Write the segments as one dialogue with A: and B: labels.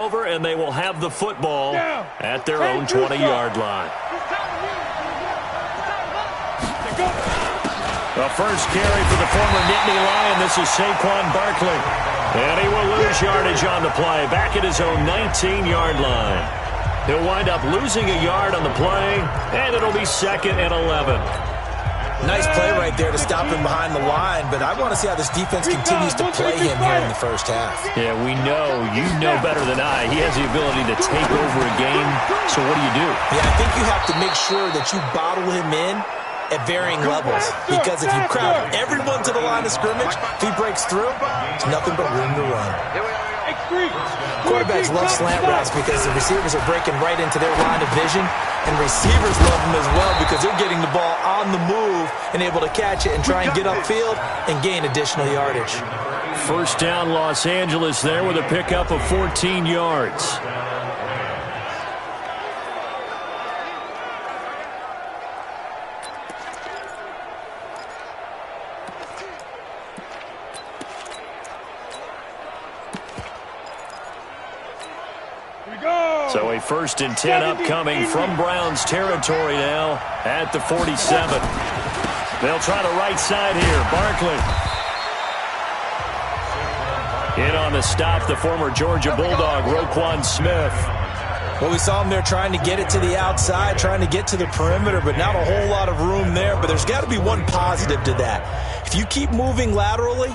A: Over, and they will have the football at their own 20-yard line. The first carry for the former Nittany Lion. This is Saquon Barkley. And he will lose yardage on the play, back at his own 19-yard line. He'll wind up losing a yard on the play, and it'll be 2nd and 11.
B: Nice play right there to stop him behind the line, but I want to see how this defense continues to play him here in the first half.
A: Yeah, we know. You know better than I. He has the ability to take over a game, so what do you do?
B: Yeah, I think you have to make sure that you bottle him in at varying levels, because if you crowd everyone to the line of scrimmage, if he breaks through, there's nothing but room to run. Quarterbacks love slant routes because the receivers are breaking right into their line of vision, and receivers love them as well because they're getting the ball on the move and able to catch it and try and get upfield and gain additional yardage.
A: First down, Los Angeles there with a pickup of 14 yards. So a 1st and 10 upcoming from Browns territory now at the 47. They'll try the right side here. Barkley. In on the stop, the former Georgia Bulldog, Roquan Smith.
B: Well, we saw him there trying to get it to the outside, trying to get to the perimeter, but not a whole lot of room there. But there's got to be one positive to that. If you keep moving laterally,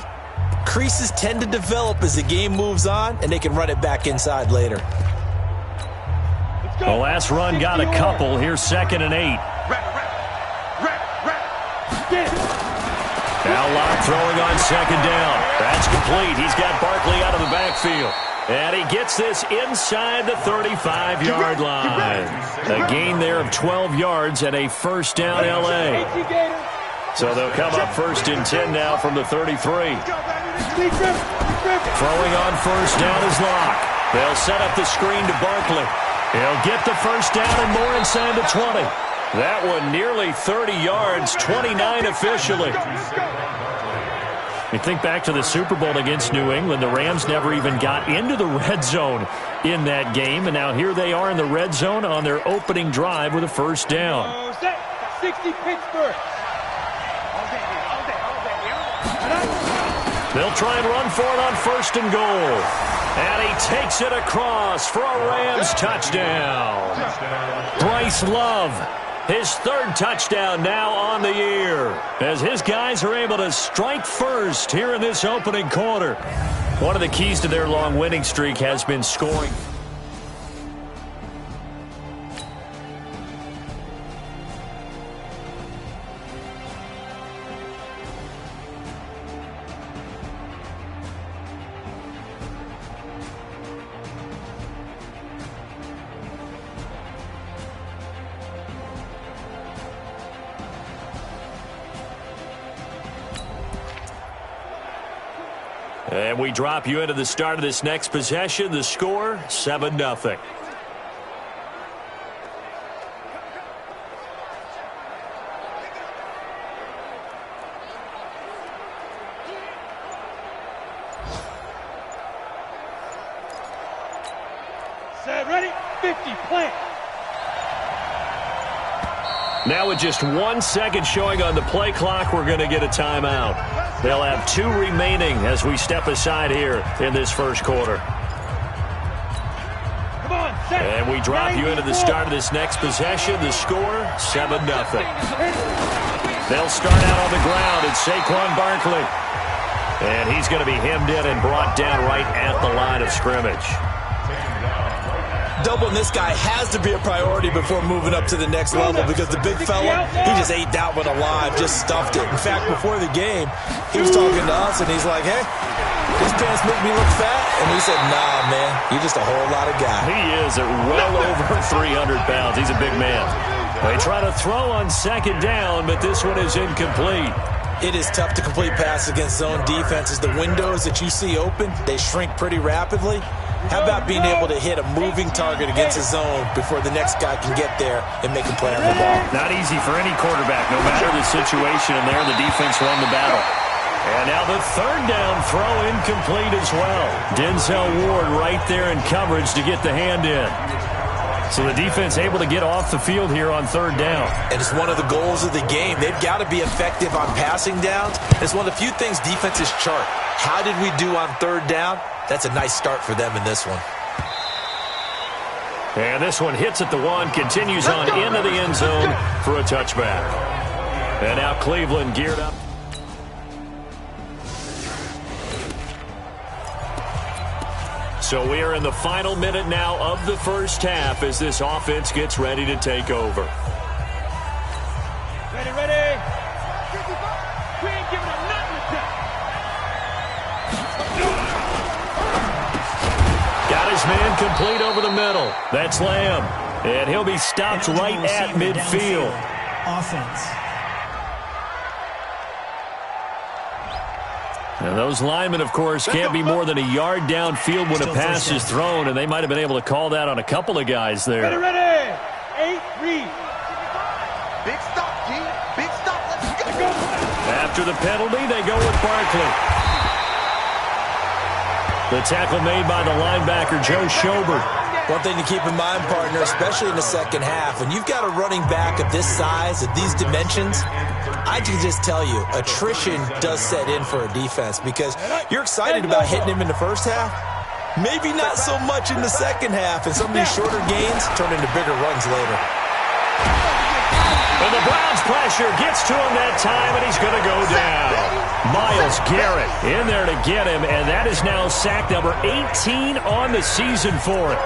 B: creases tend to develop as the game moves on, and they can run it back inside later.
A: The last run got a couple. Here's 2nd and 8. Now Locke throwing on 2nd down. That's complete. He's got Barkley out of the backfield. And he gets this inside the 35-yard line. A gain there of 12 yards and a 1st down L.A. So they'll come up 1st and 10 now from the 33. Throwing on 1st down is Locke. They'll set up the screen to Barkley. He'll get the 1st down and more inside the 20. That one nearly 30 yards, 29 officially. You think back to the Super Bowl against New England, the Rams never even got into the red zone in that game, and now here they are in the red zone on their opening drive with a 1st down.
C: 60 Pittsburgh.
A: They'll try and run for it on 1st and goal. And he takes it across for a Rams touchdown. Bryce Love, his 3rd touchdown now on the year, as his guys are able to strike first here in this opening quarter. One of the keys to their long winning streak has been scoring. And we drop you into the start of this next possession. The score, 7-0.
C: Set, ready, 50, play.
A: Now with just 1 second showing on the play clock, we're going to get a timeout. They'll have 2 remaining as we step aside here in this first quarter.
C: Come on, set.
A: And we drop you into the start of this next possession. The score, 7-0. They'll start out on the ground. It's Saquon Barkley. And he's going to be hemmed in and brought down right at the line of scrimmage.
B: Doubling this guy has to be a priority before moving up to the next level, because the big fella, he just ate that one alive, just stuffed it. In fact, before the game, he was talking to us, and he's like, hey, these pants make me look fat. And we said, nah, man, you're just a whole lot of guy.
A: He is at well over 300 pounds. He's a big man. They try to throw on 2nd down, but this one is incomplete.
B: It is tough to complete passes against zone defenses. The windows that you see open, they shrink pretty rapidly. How about being able to hit a moving target against a zone before the next guy can get there and make a play on the ball?
A: Not easy for any quarterback, no matter the situation, and there the defense won the battle. And now the third down throw incomplete as well. Denzel Ward right there in coverage to get the hand in. So the defense able to get off the field here on third down.
B: And it's one of the goals of the game. They've got to be effective on passing downs. It's one of the few things defenses chart. How did we do on third down? That's a nice start for them in this one.
A: And this one hits at the one, continues on into the end zone for a touchback. And now Cleveland geared up. So we are in the final minute now of the first half as this offense gets ready to take over.
C: Ready, ready. We ain't giving up nothing to them.
A: Got his man complete over the middle. That's Lamb. And he'll be stopped right at midfield.
D: Offense.
A: And those linemen, of course, can't be more than a yard downfield when a pass is thrown, and they might have been able to call that on a couple of guys there.
C: Ready, ready. 8, read.
E: Big stop, G. Big stop. Let's go.
A: After the penalty, they go with Barkley. The tackle made by the linebacker, Joe Schobert.
B: One thing to keep in mind, partner, especially in the second half, when you've got a running back of this size, of these dimensions, I can just tell you, attrition does set in for a defense because you're excited about hitting him in the first half. Maybe not so much in the second half, and some of these shorter gains turn into bigger runs later.
A: And the Browns pressure gets to him that time, and he's going to go down. Myles Garrett in there to get him, and that is now sack number 18 on the season for him.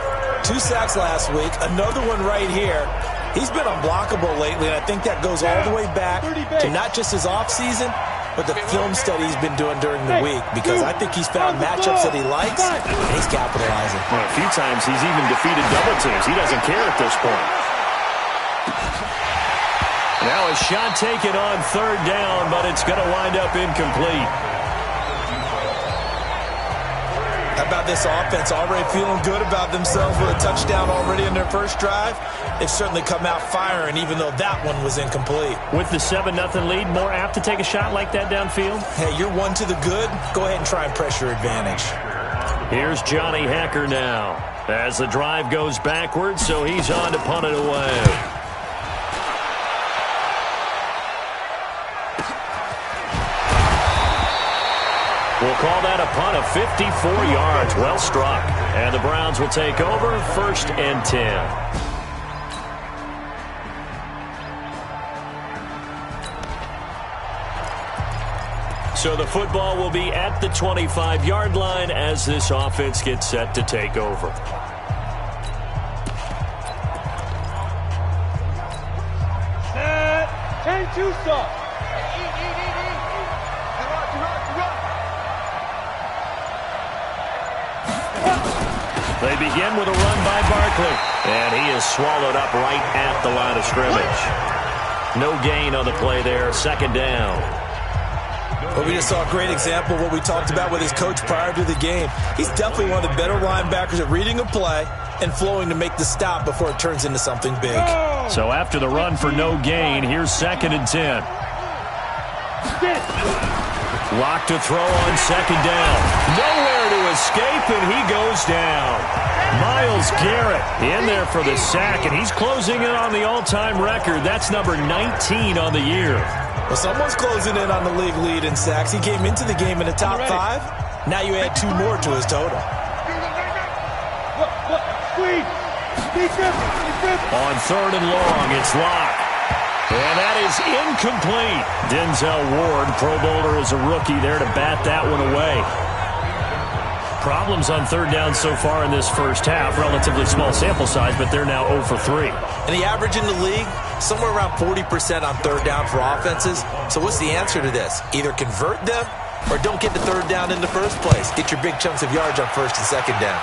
B: 2 sacks last week, another one right here. He's been unblockable lately, and I think that goes all the way back to not just his offseason, but the film study he's been doing during the week, because I think he's found matchups that he likes, and he's capitalizing.
A: Well, a few times he's even defeated double teams. He doesn't care at this point. Now a shot taken on third down, but it's going to wind up incomplete.
B: How about this offense already feeling good about themselves with a touchdown already in their first drive? They've certainly come out firing, even though that one was incomplete.
A: With the 7-0 lead, more apt to take a shot like that downfield?
B: Hey, you're one to the good. Go ahead and try and pressure advantage.
A: Here's Johnny Hacker now as the drive goes backwards, so he's on to punt it away. We'll call that a punt of 54 yards. Well struck. And the Browns will take over 1st and 10. So the football will be at the 25-yard line as this offense gets set to take over.
C: Set. 10-2 stop.
A: They begin with a run by Barkley. And he is swallowed up right at the line of scrimmage. No gain on the play there. 2nd down.
B: Well, we just saw a great example of what we talked about with his coach prior to the game. He's definitely one of the better linebackers at reading a play and flowing to make the stop before it turns into something big.
A: So after the run for no gain, here's 2nd and 10. Lock to throw on 2nd down. Nowhere to escape, and he goes down. Myles Garrett in there for the sack, and he's closing in on the all-time record. That's number 19 on the year.
B: Well, someone's closing in on the league lead in sacks. He came into the game in the top 5. Now you add 2 more to his total.
A: On 3rd and long, it's Locke. And that is incomplete. Denzel Ward, Pro Bowler as a rookie, there to bat that one away. Problems on 3rd down so far in this first half. Relatively small sample size, but they're now 0 for 3.
B: And the average in the league, somewhere around 40% on 3rd down for offenses. So what's the answer to this? Either convert them or don't get the 3rd down in the first place. Get your big chunks of yards on 1st and 2nd down.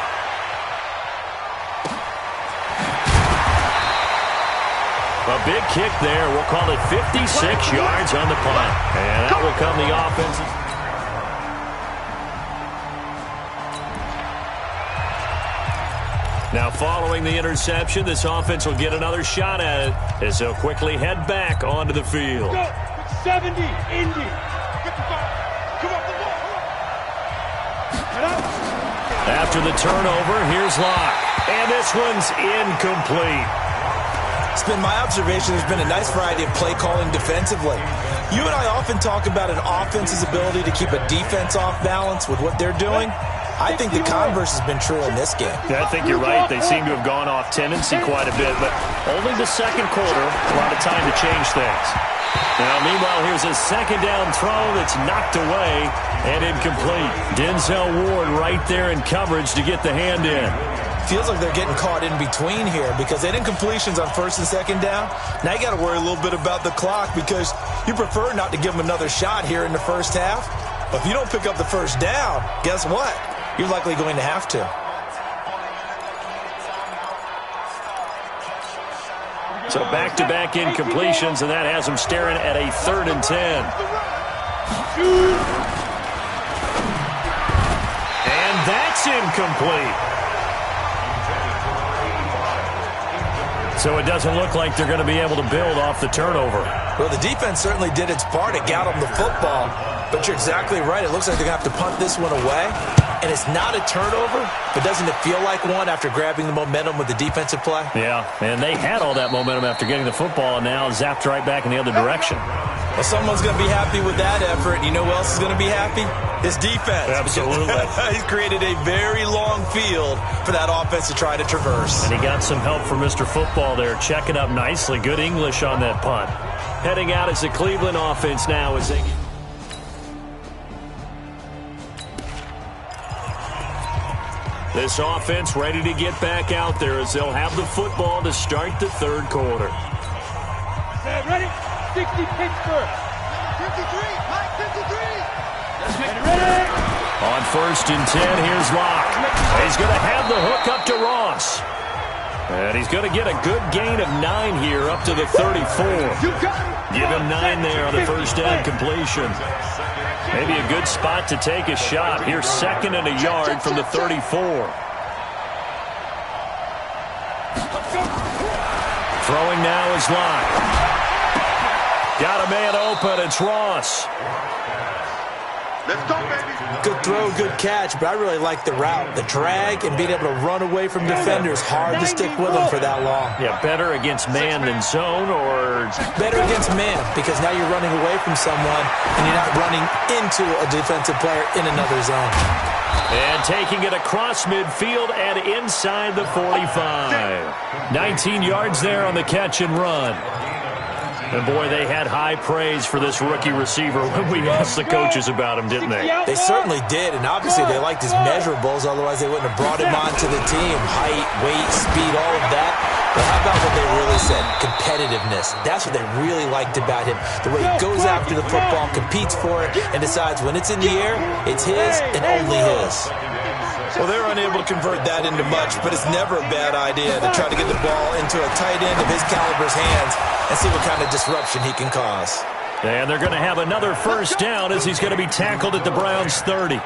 A: A big kick there. We'll call it 56 yards on the punt. And out will come the offense. Now following the interception, this offense will get another shot at it as they'll quickly head back onto the field.
C: Go. 70, Indy. 55. Come
A: After the turnover, here's Locke. And this one's incomplete.
B: It's been my observation there's been a nice variety of play calling defensively. You and I often talk about an offense's ability to keep a defense off balance with what they're doing. I think the converse has been true in this game.
A: Yeah, I think you're right. They seem to have gone off tendency quite a bit, but only the second quarter, a lot of time to change things. Now, meanwhile, here's a second down throw that's knocked away and incomplete. Denzel Ward right there in coverage to get the hand in.
B: Feels like they're getting caught in between here because they didn't completions on first and second down. Now you got to worry a little bit about the clock because you prefer not to give them another shot here in the first half. But if you don't pick up the first down, guess what? You're likely going to have to.
A: So back-to-back incompletions, and that has them staring at a 3rd and 10. And that's incomplete. So it doesn't look like they're going to be able to build off the turnover.
B: Well, the defense certainly did its part. It got them the football. But you're exactly right. It looks like they're going to have to punt this one away. And it's not a turnover, but doesn't it feel like one after grabbing the momentum with the defensive play?
A: Yeah, and they had all that momentum after getting the football and now zapped right back in the other direction.
B: Well, someone's going to be happy with that effort. You know who else is going to be happy? His defense.
A: Absolutely.
B: He's created a very long field for that offense to try to traverse.
A: And he got some help from Mr. Football there, checking up nicely. Good English on that punt. Heading out as the Cleveland offense now as they... This offense ready to get back out there as they'll have the football to start the third quarter.
C: Okay, ready? 60 Pittsburgh. 53, Mike 53. Ready?
A: On 1st and 10, here's Locke. He's going to have the hook up to Ross. And he's going to get a good gain of 9 here up to the 34. Give him 9 there on the first down completion. Maybe a good spot to take a shot. Here's 2nd and a yard from the 34. Throwing now is Locke. Got a man open. It's Ross.
E: Let's go, baby.
B: Good throw, good catch, but I really like the route. The drag and being able to run away from defenders. Hard to stick with them for that long.
A: Yeah, better against man than zone, or...
B: Better against man, because now you're running away from someone and you're not running into a defensive player in another zone.
A: And taking it across midfield and inside the 45. 19 yards there on the catch and run. And, boy, they had high praise for this rookie receiver when we asked the coaches about him, didn't they?
B: They certainly did, and obviously they liked his measurables, otherwise they wouldn't have brought him onto the team. Height, weight, speed, all of that. But how about what they really said? Competitiveness. That's what they really liked about him. The way he goes after the football, competes for it, and decides when it's in the air, it's his and only his. Well, they're unable to convert that into much, but it's never a bad idea to try to get the ball into a tight end of his caliber's hands and see what kind of disruption he can cause.
A: And they're going to have another first down as he's going to be tackled at the Browns' 30.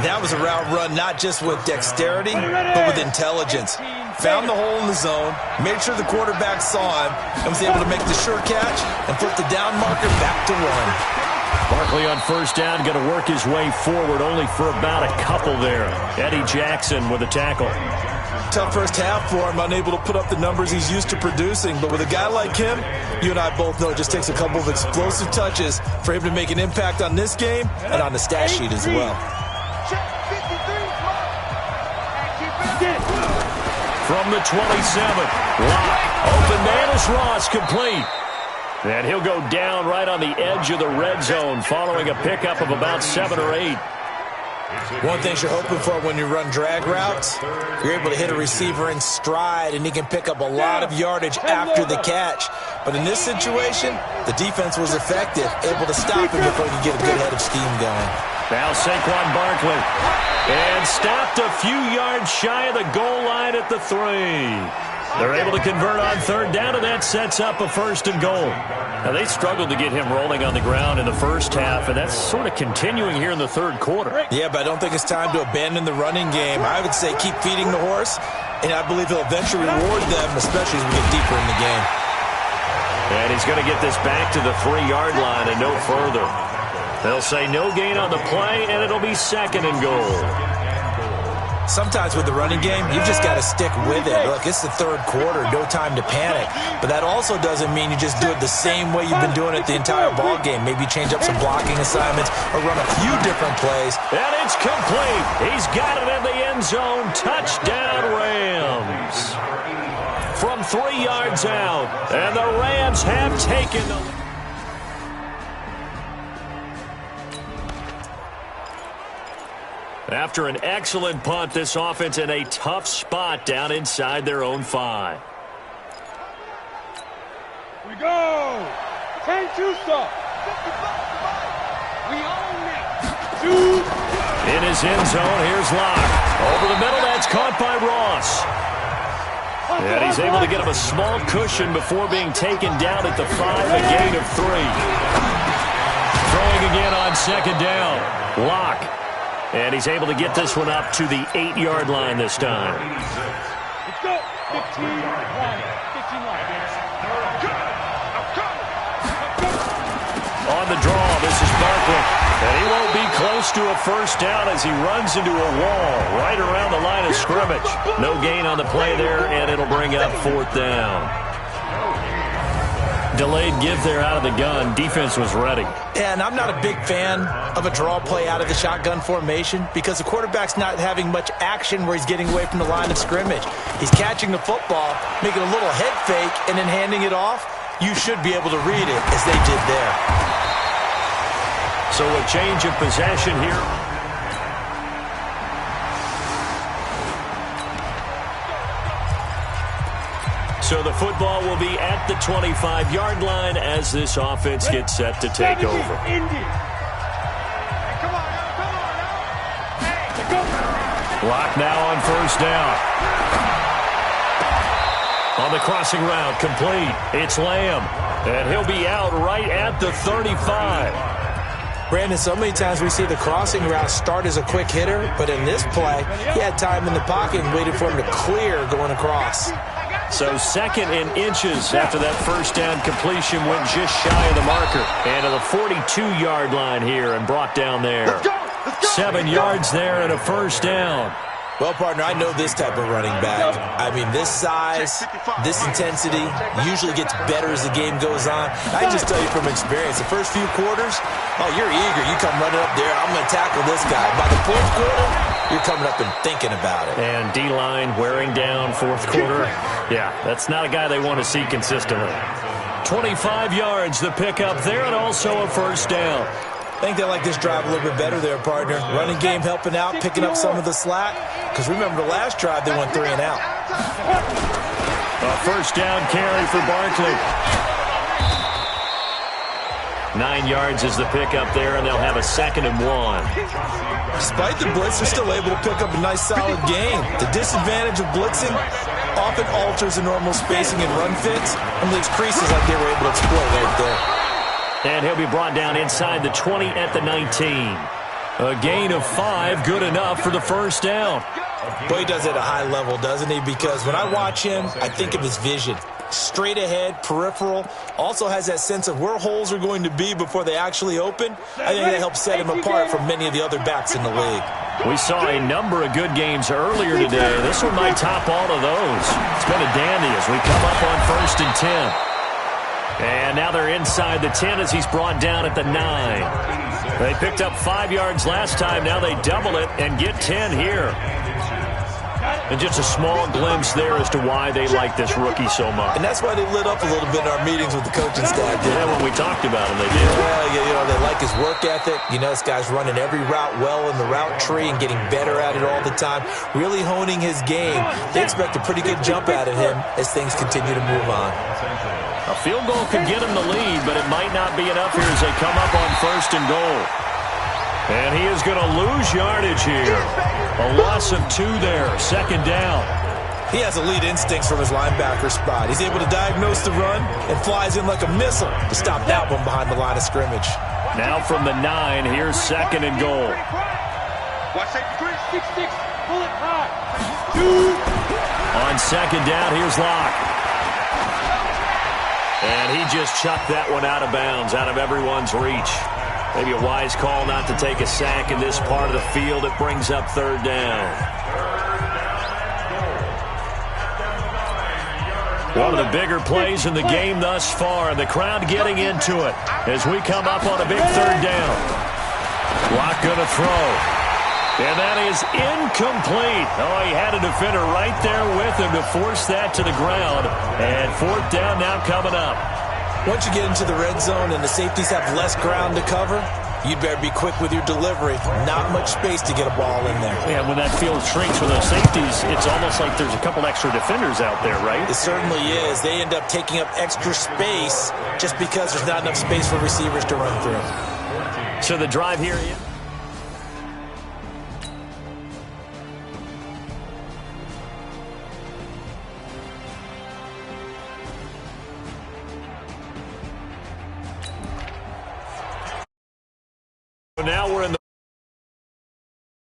B: That was a route run not just with dexterity, but with intelligence. Found the hole in the zone, made sure the quarterback saw him, and was able to make the sure catch and flip the down marker back to 1.
A: Barkley on first down, going to work his way forward, only for about a couple there. Eddie Jackson with a tackle.
B: Tough first half for him, unable to put up the numbers he's used to producing. But with a guy like him, you and I both know it just takes a couple of explosive touches for him to make an impact on this game and on the stat sheet as well.
A: From the 27, Locke, open man is Ross, complete. And he'll go down right on the edge of the red zone following a pickup of about 7 or 8.
B: One thing you're hoping for when you run drag routes, you're able to hit a receiver in stride, and he can pick up a lot of yardage after the catch. But in this situation, the defense was effective, able to stop him before he could get a good head of steam going.
A: Now Saquon Barkley. And stopped a few yards shy of the goal line at the 3. They're able to convert on third down, and that sets up a 1st and goal. Now, they struggled to get him rolling on the ground in the first half, and that's sort of continuing here in the third quarter.
B: Yeah, but I don't think it's time to abandon the running game. I would say keep feeding the horse, and I believe he'll eventually reward them, especially as we get deeper in the game.
A: And he's going to get this back to the 3-yard line and no further. They'll say no gain on the play, and it'll be 2nd and goal.
B: Sometimes with the running game, you've just got to stick with it. Look, it's the third quarter, no time to panic. But that also doesn't mean you just do it the same way you've been doing it the entire ball game. Maybe change up some blocking assignments or run a few different plays.
A: And it's complete. He's got it in the end zone. Touchdown, Rams. From 3 yards out, and the Rams have taken the... After an excellent punt, this offense in a tough spot down inside their own 5.
C: We go. 10-2 stop. We own it. 2.
A: In his end zone, here's Locke. Over the middle, that's caught by Ross. And he's able to get him a small cushion before being taken down at the 5, a gain of 3. Throwing again on second down. Locke. And he's able to get this one up to the 8-yard line this time.
C: Let's go. 15 line. 15 line.
A: On the draw, this is Barkley. And he won't be close to a first down as he runs into a wall right around the line of scrimmage. No gain on the play there, and it'll bring up 4th down. Delayed give there out of the gun. Defense was ready.
B: Yeah, and I'm not a big fan of a draw play out of the shotgun formation because the quarterback's not having much action where he's getting away from the line of scrimmage. He's catching the football, making a little head fake, and then handing it off. You should be able to read it as they did there.
A: So a change of possession here. So the football will be at the 25-yard line as this offense gets set to take over. Lock now on first down. On the crossing route, complete. It's Lamb. And he'll be out right at the 35.
B: Brandon, so many times we see the crossing route start as a quick hitter, but in this play, he had time in the pocket and waited for him to clear going across.
A: So 2nd and inches after that first down completion went just shy of the marker. And to the 42-yard line here and brought down there. 7 yards there and a first down.
B: Well, partner, I know this type of running back. I mean, this size, this intensity usually gets better as the game goes on. I just tell you from experience, the first few quarters, oh, you're eager. You come running up there, I'm going to tackle this guy. By the 4th quarter, you're coming up and thinking about it.
A: And D-line wearing down 4th quarter. Yeah, that's not a guy they want to see consistently. 25 yards, the pickup there, and also a first down.
B: I think they like this drive a little bit better there, partner. Running game helping out, picking up some of the slack. Because remember the last drive, they went 3 and out.
A: A first down carry for Barkley. 9 yards is the pickup there, and they'll have a 2nd and 1.
B: Despite the blitz, they're still able to pick up a nice solid gain. The disadvantage of blitzing often alters the normal spacing and run fits and leaves creases like they were able to exploit right there.
A: And he'll be brought down inside the 20 at the 19. A gain of 5, good enough for the first down.
B: Boy, he does it at a high level, doesn't he? Because when I watch him, I think of his vision. Straight ahead, peripheral, also has that sense of where holes are going to be before they actually open. I think that helps set him apart from many of the other backs in the league.
A: We saw a number of good games earlier today. This one might top all of those. It's been a dandy as we come up on 1st and 10. And now they're inside the 10 as he's brought down at the 9. They picked up 5 yards last time. Now they double it and get 10 here. And just a small glimpse there as to why they like this rookie so much.
B: And that's why they lit up a little bit in our meetings with the coaching staff.
A: Yeah, when we talked about him, they did.
B: Yeah, they like his work ethic. You know, this guy's running every route well in the route tree and getting better at it all the time, really honing his game. They expect a pretty good jump out of him as things continue to move on.
A: A field goal could get him the lead, but it might not be enough here as they come up on 1st and goal. And he is going to lose yardage here. A loss of 2 there, 2nd down.
B: He has elite instincts from his linebacker spot. He's able to diagnose the run and flies in like a missile to stop that one behind the line of scrimmage.
A: Now from the 9, here's 2nd and goal.
C: Watch safety 6-6, pull it high. 2.
A: On 2nd down, here's Locke. And he just chucked that one out of bounds, out of everyone's reach. Maybe a wise call not to take a sack in this part of the field. It brings up 3rd down. One of the bigger plays in the game thus far, and the crowd getting into it as we come up on a big third down. Watt going to throw. And that is incomplete. Oh, he had a defender right there with him to force that to the ground. And fourth down now coming up.
B: Once you get into the red zone and the safeties have less ground to cover, you better be quick with your delivery. Not much space to get a ball in there.
A: Yeah, when that field shrinks for those safeties, it's almost like there's a couple extra defenders out there, right?
B: It certainly is. They end up taking up extra space just because there's not enough space for receivers to run through.
A: So the drive here is... Now we're in the